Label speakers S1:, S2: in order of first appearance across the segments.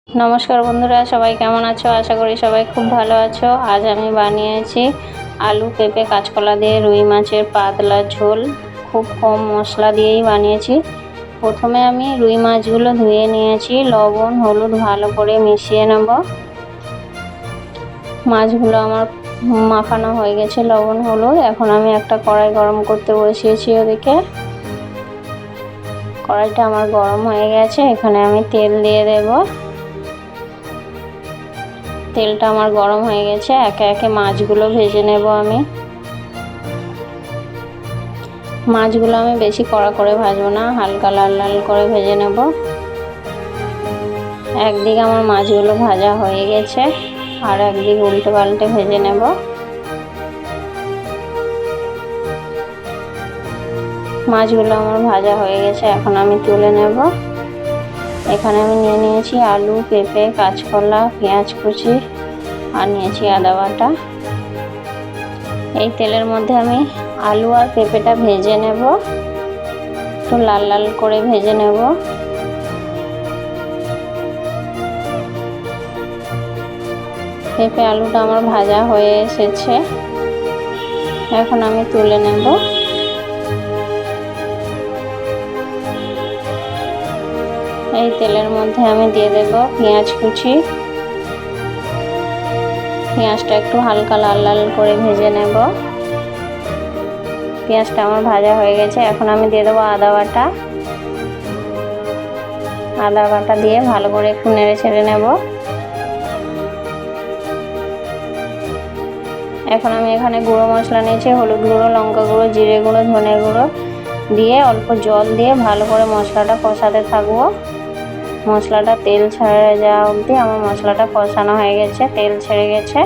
S1: নমস্কার বন্ধুরা, সবাই কেমন আছো? আশা করি সবাই খুব ভালো আছো। আজ আমি বানিয়েছি আলু পেঁপে কাঁচকলা দিয়ে রুই মাছের পাতলা ঝোল। খুব কম মশলা দিয়েই বানিয়েছি। প্রথমে আমি রুই মাছগুলো ধুয়ে নিয়েছি, লবণ হলুদ ভালো করে মিশিয়ে নেব। মাছগুলো আমার মাখানো হয়ে গেছে লবণ হলুদ। এখন আমি একটা কড়াই গরম করতে বসিয়েছি। ওদিকে কড়াইটা আমার গরম হয়ে গেছে, এখানে আমি তেল দিয়ে দেব। তেলটা আমার গরম হয়ে গেছে, একে একে মাছগুলো ভেজে নেব। মাছগুলো আমি বেশি কড়া করে ভাজবো না, হালকা লাল লাল করে ভেজে নেব। একদিকে আমার মাছগুলো ভাজা হয়ে গেছে, আর একদিকে উল্টে পাল্টে ভেজে নেব। মাছগুলো আমার ভাজা হয়ে গেছে, এখন আমি তুলে নেব। এখানে আমি নিয়ে নিয়েছি আলু পেঁপে কাঁচকলা পেঁয়াজ কুচি আর নিয়েছি আদা বাটা। এই তেলের মধ্যে আমি আলু আর পেঁপেটা ভেজে নেব, একটু লাল লাল করে ভেজে নেব। পেঁপে আলুটা আমার ভাজা হয়ে এসেছে, এখন আমি তুলে নেব। এই তেলের মধ্যে আমি দিয়ে দেব পেঁয়াজ কুচি। পেঁয়াজটা একটু হালকা লাল লাল করে ভেজে নেব। পেঁয়াজটা আমার ভাজা হয়ে গেছে, এখন আমি দিয়ে দেবো আদা বাটা। আদা বাটা দিয়ে ভালো করে একটু নেড়ে ছেড়ে নেব। এখন আমি এখানে গুঁড়ো মশলা নিয়েছি, হলুদ গুঁড়ো লঙ্কা গুঁড়ো জিরে গুঁড়ো ধনে গুঁড়ো দিয়ে অল্প জল দিয়ে ভালো করে মশলাটা কষাতে থাকবো। মশলাটা তেল ছেড়ে যাওয়া অবধি আমার মশলাটা কষানো হয়ে গেছে, তেল ছেড়ে গেছে।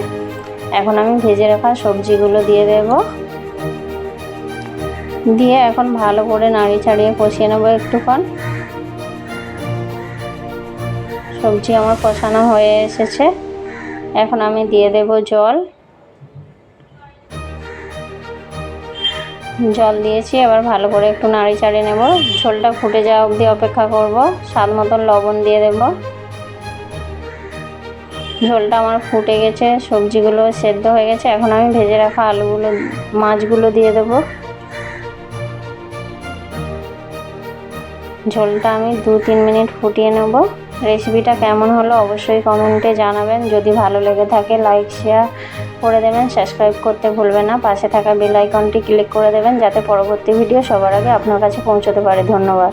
S1: এখন আমি ভেজে রাখা সবজিগুলো দিয়ে দেব, দিয়ে এখন ভালো করে নাড়িয়ে চাড়িয়ে কষিয়ে নেবো একটুক্ষণ। সবজি আমার কষানো হয়ে এসেছে, এখন আমি দিয়ে দেব জল। জল দিয়েছি, এবার ভালো করে একটু নাড়ি চাড়িয়ে নেব। ঝোলটা ফুটে যাওয়া অবধি অপেক্ষা করব। স্বাদ মতন লবণ দিয়ে দেব। ঝোলটা আমার ফুটে গেছে, সবজিগুলো সেদ্ধ হয়ে গেছে। এখন আমি ভেজে রাখা মাছগুলো দিয়ে দেব। ঝোলটা আমি 2-3 মিনিট ফুটিয়ে নেব। রেসিপিটা কেমন হলো অবশ্যই কমেন্টে জানাবেন। যদি ভালো লেগে থাকে লাইক শেয়ার করে দেবেন, সাবস্ক্রাইব করতে ভুলবেন না। পাশে থাকা বেল আইকনটি ক্লিক করে দেবেন যাতে পরবর্তী ভিডিও সবার আগে আপনার কাছে পৌঁছতে পারে। ধন্যবাদ।